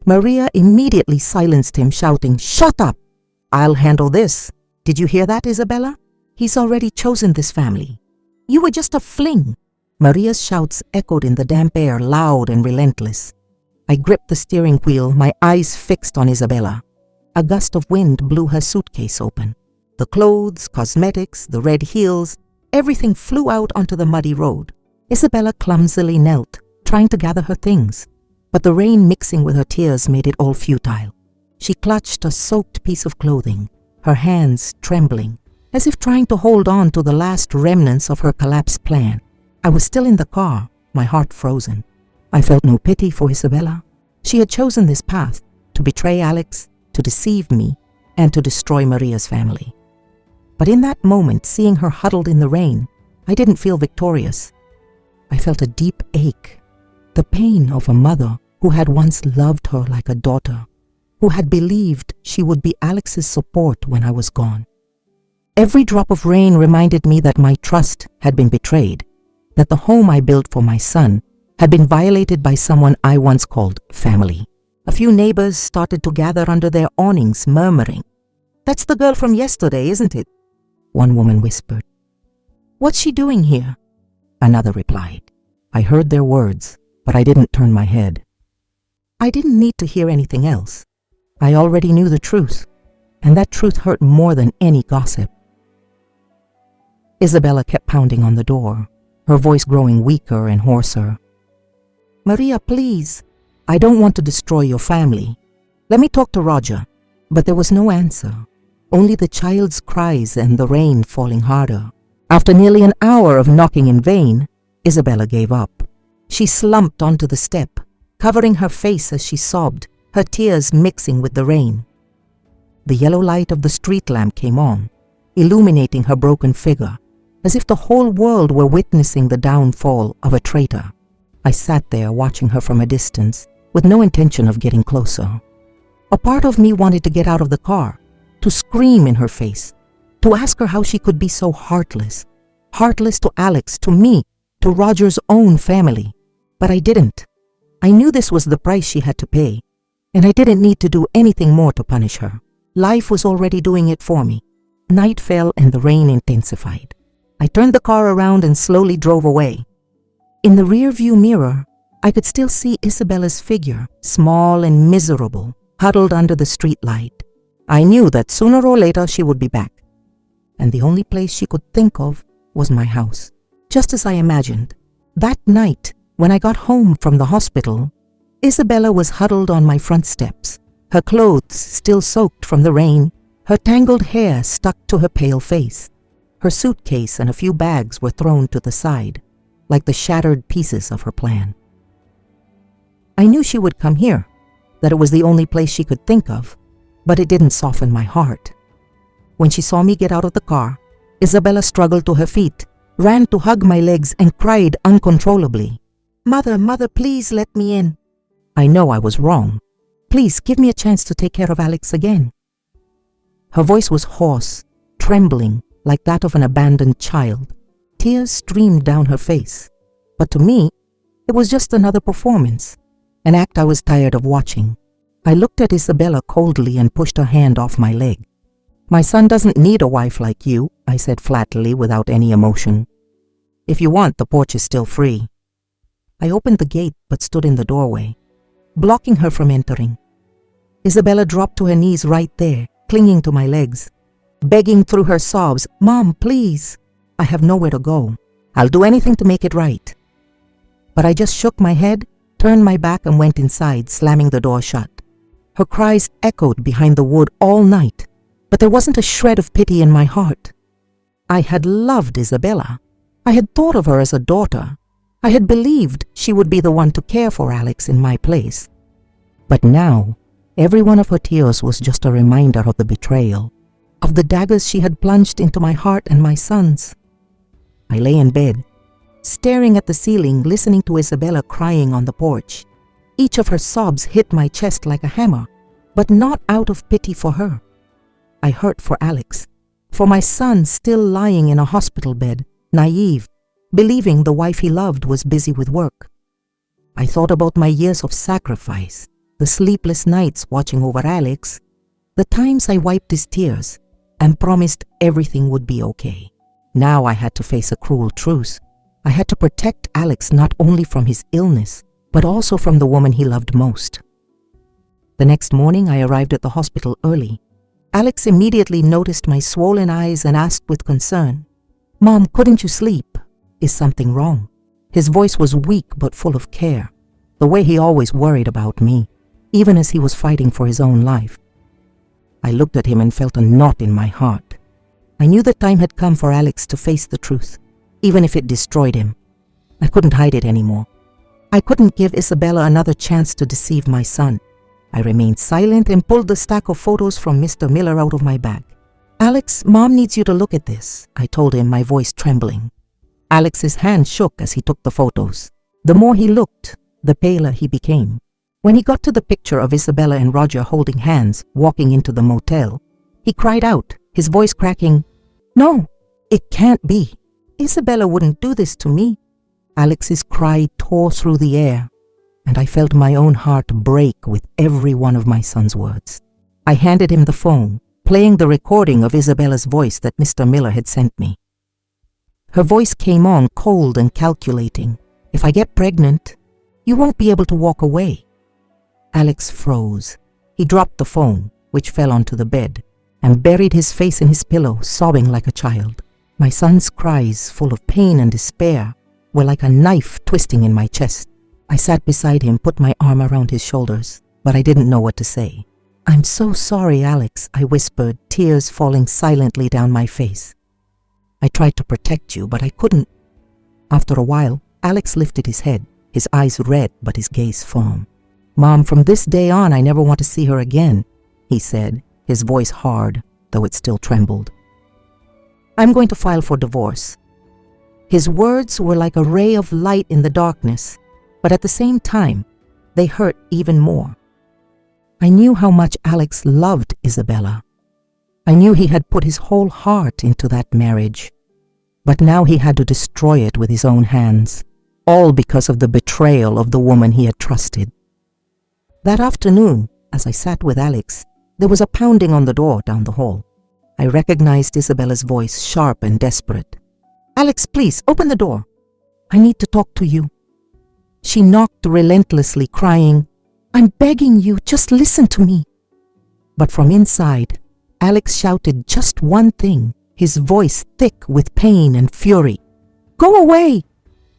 Maria immediately silenced him, shouting, "Shut up! I'll handle this. Did you hear that, Isabella? He's already chosen this family. You were just a fling." Maria's shouts echoed in the damp air, loud and relentless. I gripped the steering wheel, my eyes fixed on Isabella. A gust of wind blew her suitcase open. The clothes, cosmetics, the red heels, everything flew out onto the muddy road. Isabella clumsily knelt, trying to gather her things, but the rain mixing with her tears made it all futile. She clutched a soaked piece of clothing, her hands trembling, as if trying to hold on to the last remnants of her collapsed plan. I was still in the car, my heart frozen. I felt no pity for Isabella. She had chosen this path, to betray Alex, to deceive me, and to destroy Maria's family. But in that moment, seeing her huddled in the rain, I didn't feel victorious. I felt a deep ache, the pain of a mother who had once loved her like a daughter, who had believed she would be Alex's support when I was gone. Every drop of rain reminded me that my trust had been betrayed, that the home I built for my son had been violated by someone I once called family. A few neighbors started to gather under their awnings, murmuring, "That's the girl from yesterday, isn't it?" One woman whispered. "What's she doing here?" Another replied. I heard their words, but I didn't turn my head. I didn't need to hear anything else. I already knew the truth, and that truth hurt more than any gossip. Isabella kept pounding on the door, her voice growing weaker and hoarser. "Maria, please. I don't want to destroy your family. Let me talk to Roger." But there was no answer, only the child's cries and the rain falling harder. After nearly an hour of knocking in vain, Isabella gave up. She slumped onto the step, covering her face as she sobbed, her tears mixing with the rain. The yellow light of the street lamp came on, illuminating her broken figure, as if the whole world were witnessing the downfall of a traitor. I sat there watching her from a distance, with no intention of getting closer. A part of me wanted to get out of the car, to scream in her face, to ask her how she could be so heartless. Heartless to Alex, to me, to Roger's own family. But I didn't. I knew this was the price she had to pay, and I didn't need to do anything more to punish her. Life was already doing it for me. Night fell and the rain intensified. I turned the car around and slowly drove away. In the rear-view mirror, I could still see Isabella's figure, small and miserable, huddled under the streetlight. I knew that sooner or later she would be back, and the only place she could think of was my house. Just as I imagined. That night, when I got home from the hospital, Isabella was huddled on my front steps, her clothes still soaked from the rain, her tangled hair stuck to her pale face. Her suitcase and a few bags were thrown to the side, like the shattered pieces of her plan. I knew she would come here, that it was the only place she could think of, but it didn't soften my heart. When she saw me get out of the car, Isabella struggled to her feet, ran to hug my legs, and cried uncontrollably. Mother, please let me in." I know I was wrong. "Please give me a chance to take care of Alex again." Her voice was hoarse, trembling like that of an abandoned child. Tears streamed down her face. But to me, it was just another performance, an act I was tired of watching. I looked at Isabella coldly and pushed her hand off my leg. "My son doesn't need a wife like you," I said flatly without any emotion. "If you want, the porch is still free." I opened the gate but stood in the doorway, blocking her from entering. Isabella dropped to her knees right there, clinging to my legs, begging through her sobs, "Mom, please. I have nowhere to go. I'll do anything to make it right." But I just shook my head, turned my back, and went inside, slamming the door shut. Her cries echoed behind the wood all night, but there wasn't a shred of pity in my heart. I had loved Isabella. I had thought of her as a daughter. I had believed she would be the one to care for Alex in my place. But now, every one of her tears was just a reminder of the betrayal, of the daggers she had plunged into my heart and my son's. I lay in bed, staring at the ceiling, listening to Isabella crying on the porch. Each of her sobs hit my chest like a hammer, but not out of pity for her. I hurt for Alex, for my son still lying in a hospital bed, naive, believing the wife he loved was busy with work. I thought about my years of sacrifice, the sleepless nights watching over Alex, the times I wiped his tears and promised everything would be okay. Now I had to face a cruel truth. I had to protect Alex not only from his illness, but also from the woman he loved most. The next morning I arrived at the hospital early. Alex immediately noticed my swollen eyes and asked with concern, "Mom, couldn't you sleep? Is something wrong?" His voice was weak but full of care, the way he always worried about me, even as he was fighting for his own life. I looked at him and felt a knot in my heart. I knew the time had come for Alex to face the truth, even if it destroyed him. I couldn't hide it anymore. I couldn't give Isabella another chance to deceive my son. I remained silent and pulled the stack of photos from Mr. Miller out of my bag. "Alex, Mom needs you to look at this," I told him, my voice trembling. Alex's hand shook as he took the photos. The more he looked, the paler he became. When he got to the picture of Isabella and Roger holding hands, walking into the motel, he cried out, his voice cracking, "No, it can't be. Isabella wouldn't do this to me." Alex's cry tore through the air, and I felt my own heart break with every one of my son's words. I handed him the phone, playing the recording of Isabella's voice that Mr. Miller had sent me. Her voice came on cold and calculating. "If I get pregnant, you won't be able to walk away." Alex froze. He dropped the phone, which fell onto the bed, and buried his face in his pillow, sobbing like a child. My son's cries, full of pain and despair, were like a knife twisting in my chest. I sat beside him, put my arm around his shoulders, but I didn't know what to say. "I'm so sorry, Alex," I whispered, tears falling silently down my face. "I tried to protect you, but I couldn't." After a while, Alex lifted his head, his eyes red but his gaze firm. "Mom, from this day on, I never want to see her again," he said, his voice hard, though it still trembled. "I'm going to file for divorce." His words were like a ray of light in the darkness, but at the same time, they hurt even more. I knew how much Alex loved Isabella. I knew he had put his whole heart into that marriage, but now he had to destroy it with his own hands, all because of the betrayal of the woman he had trusted. That afternoon, as I sat with Alex, there was a pounding on the door down the hall. I recognized Isabella's voice, sharp and desperate. "Alex, please, open the door. I need to talk to you." She knocked relentlessly, crying, "I'm begging you, just listen to me." But from inside, Alex shouted just one thing, his voice thick with pain and fury. "Go away!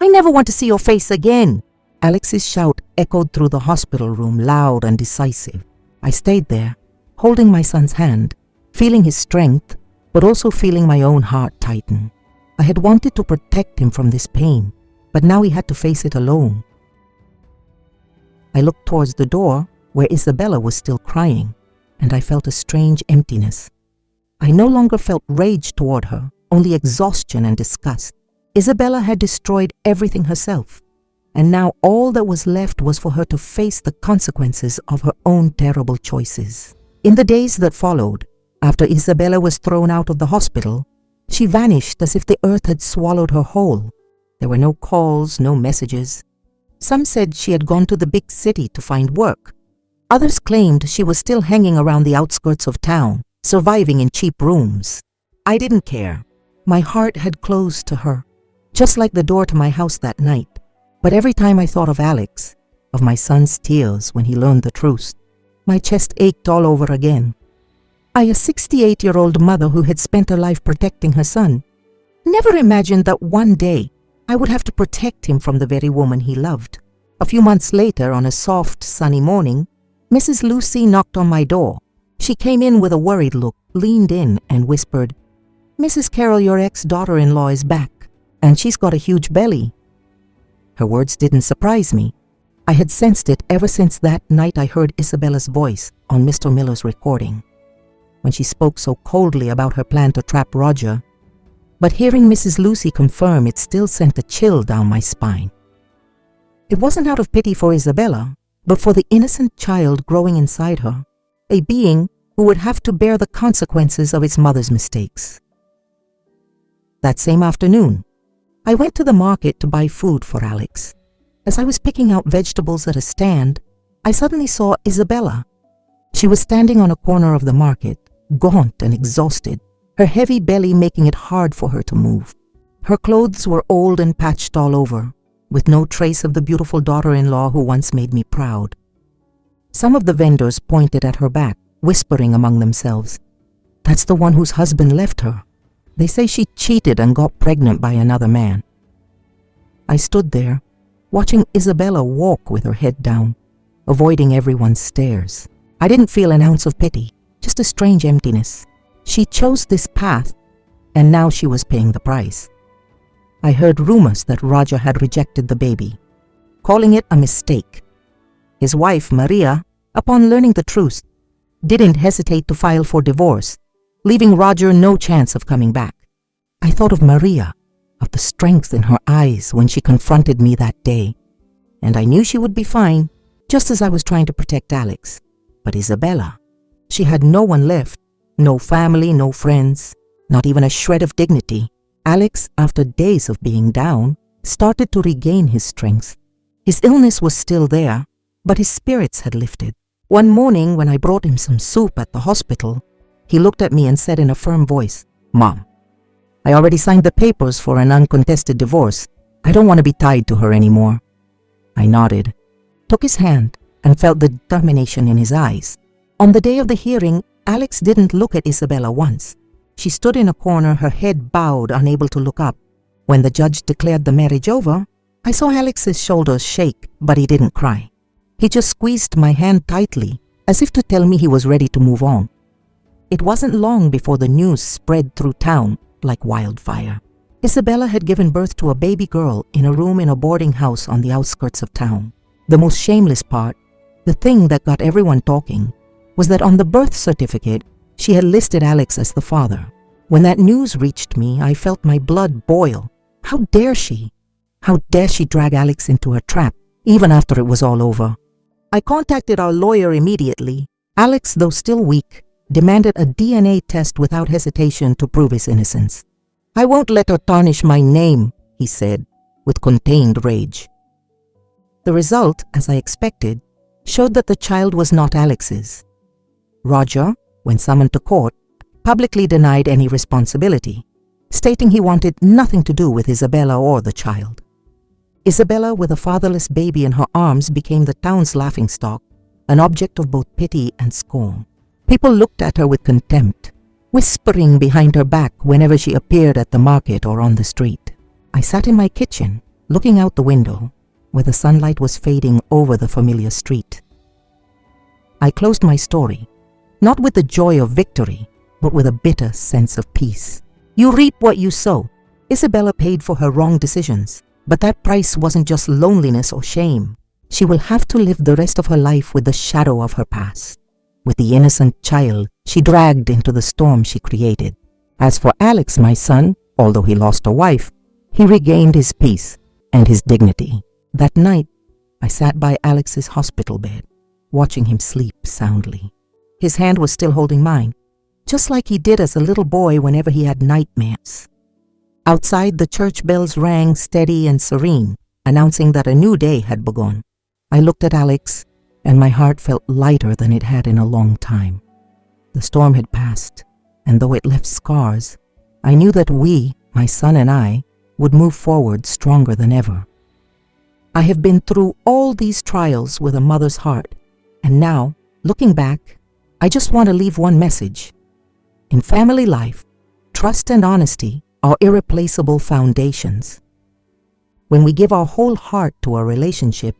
I never want to see your face again." Alex's shout echoed through the hospital room, loud and decisive. I stayed there, holding my son's hand, feeling his strength, but also feeling my own heart tighten. I had wanted to protect him from this pain, but now he had to face it alone. I looked towards the door, where Isabella was still crying, and I felt a strange emptiness. I no longer felt rage toward her, only exhaustion and disgust. Isabella had destroyed everything herself, and now all that was left was for her to face the consequences of her own terrible choices. In the days that followed, after Isabella was thrown out of the hospital, she vanished as if the earth had swallowed her whole. There were no calls, no messages. Some said she had gone to the big city to find work. Others claimed she was still hanging around the outskirts of town, surviving in cheap rooms. I didn't care. My heart had closed to her, just like the door to my house that night. But every time I thought of Alex, of my son's tears when he learned the truth, my chest ached all over again. I, a 68-year-old mother who had spent her life protecting her son, never imagined that one day I would have to protect him from the very woman he loved. A few months later, on a soft, sunny morning, Mrs. Lucy knocked on my door. She came in with a worried look, leaned in, and whispered, "Mrs. Carroll, your ex-daughter-in-law is back, and she's got a huge belly." Her words didn't surprise me. I had sensed it ever since that night I heard Isabella's voice on Mr. Miller's recording. When she spoke so coldly about her plan to trap Roger, but hearing Mrs. Lucy confirm it still sent a chill down my spine. It wasn't out of pity for Isabella, but for the innocent child growing inside her, a being who would have to bear the consequences of its mother's mistakes. That same afternoon, I went to the market to buy food for Alex. As I was picking out vegetables at a stand, I suddenly saw Isabella. She was standing on a corner of the market, gaunt and exhausted, her heavy belly making it hard for her to move. Her clothes were old and patched all over, with no trace of the beautiful daughter-in-law who once made me proud. Some of the vendors pointed at her back, whispering among themselves, "That's the one whose husband left her. They say she cheated and got pregnant by another man." I stood there, watching Isabella walk with her head down, avoiding everyone's stares. I didn't feel an ounce of pity, just a strange emptiness. She chose this path, and now she was paying the price. I heard rumors that Roger had rejected the baby, calling it a mistake. His wife, Maria, upon learning the truth, didn't hesitate to file for divorce, leaving Roger no chance of coming back. I thought of Maria, of the strength in her eyes when she confronted me that day, and I knew she would be fine, just as I was trying to protect Alex. But Isabella, she had no one left, no family, no friends, not even a shred of dignity. Alex, after days of being down, started to regain his strength. His illness was still there, but his spirits had lifted. One morning when I brought him some soup at the hospital, he looked at me and said in a firm voice, "Mom, I already signed the papers for an uncontested divorce. I don't want to be tied to her anymore." I nodded, took his hand, and felt the determination in his eyes. On the day of the hearing, Alex didn't look at Isabella once. She stood in a corner, her head bowed, unable to look up. When the judge declared the marriage over, I saw Alex's shoulders shake, but he didn't cry. He just squeezed my hand tightly, as if to tell me he was ready to move on. It wasn't long before the news spread through town like wildfire. Isabella had given birth to a baby girl in a room in a boarding house on the outskirts of town. The most shameless part, the thing that got everyone talking, was that on the birth certificate, she had listed Alex as the father. When that news reached me, I felt my blood boil. How dare she? How dare she drag Alex into her trap, even after it was all over? I contacted our lawyer immediately. Alex, though still weak, demanded a DNA test without hesitation to prove his innocence. "I won't let her tarnish my name," he said, with contained rage. The result, as I expected, showed that the child was not Alex's. Roger, when summoned to court, publicly denied any responsibility, stating he wanted nothing to do with Isabella or the child. Isabella, with a fatherless baby in her arms, became the town's laughingstock, an object of both pity and scorn. People looked at her with contempt, whispering behind her back whenever she appeared at the market or on the street. I sat in my kitchen, looking out the window, where the sunlight was fading over the familiar street. I closed my story, not with the joy of victory, but with a bitter sense of peace. You reap what you sow. Isabella paid for her wrong decisions, but that price wasn't just loneliness or shame. She will have to live the rest of her life with the shadow of her past, with the innocent child she dragged into the storm she created. As for Alex, my son, although he lost a wife, he regained his peace and his dignity. That night, I sat by Alex's hospital bed, watching him sleep soundly. His hand was still holding mine, just like he did as a little boy whenever he had nightmares. Outside, the church bells rang steady and serene, announcing that a new day had begun. I looked at Alex, and my heart felt lighter than it had in a long time. The storm had passed, and though it left scars, I knew that we, my son and I, would move forward stronger than ever. I have been through all these trials with a mother's heart, and now, looking back, I just want to leave one message. In family life, trust and honesty are irreplaceable foundations. When we give our whole heart to a relationship,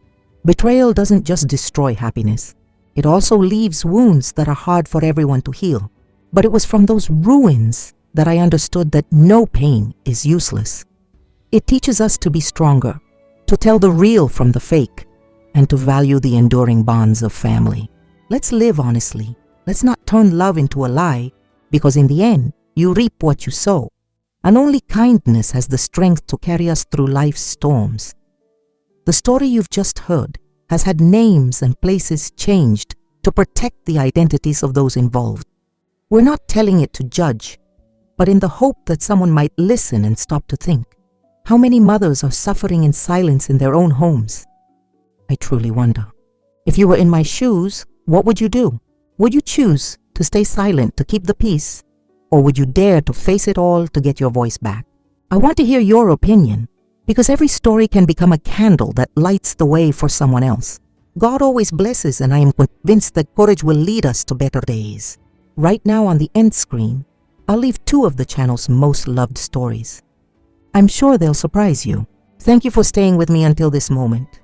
betrayal doesn't just destroy happiness. It also leaves wounds that are hard for everyone to heal. But it was from those ruins that I understood that no pain is useless. It teaches us to be stronger, to tell the real from the fake, and to value the enduring bonds of family. Let's live honestly. Let's not turn love into a lie, because in the end, you reap what you sow. and only kindness has the strength to carry us through life's storms. The story you've just heard has had names and places changed to protect the identities of those involved. We're not telling it to judge, but in the hope that someone might listen and stop to think. How many mothers are suffering in silence in their own homes? I truly wonder. If you were in my shoes, what would you do? Would you choose to stay silent to keep the peace? Or would you dare to face it all to get your voice back? I want to hear your opinion, because every story can become a candle that lights the way for someone else. God always blesses, and I am convinced that courage will lead us to better days. Right now on the end screen, I'll leave 2 of the channel's most loved stories. I'm sure they'll surprise you. Thank you for staying with me until this moment.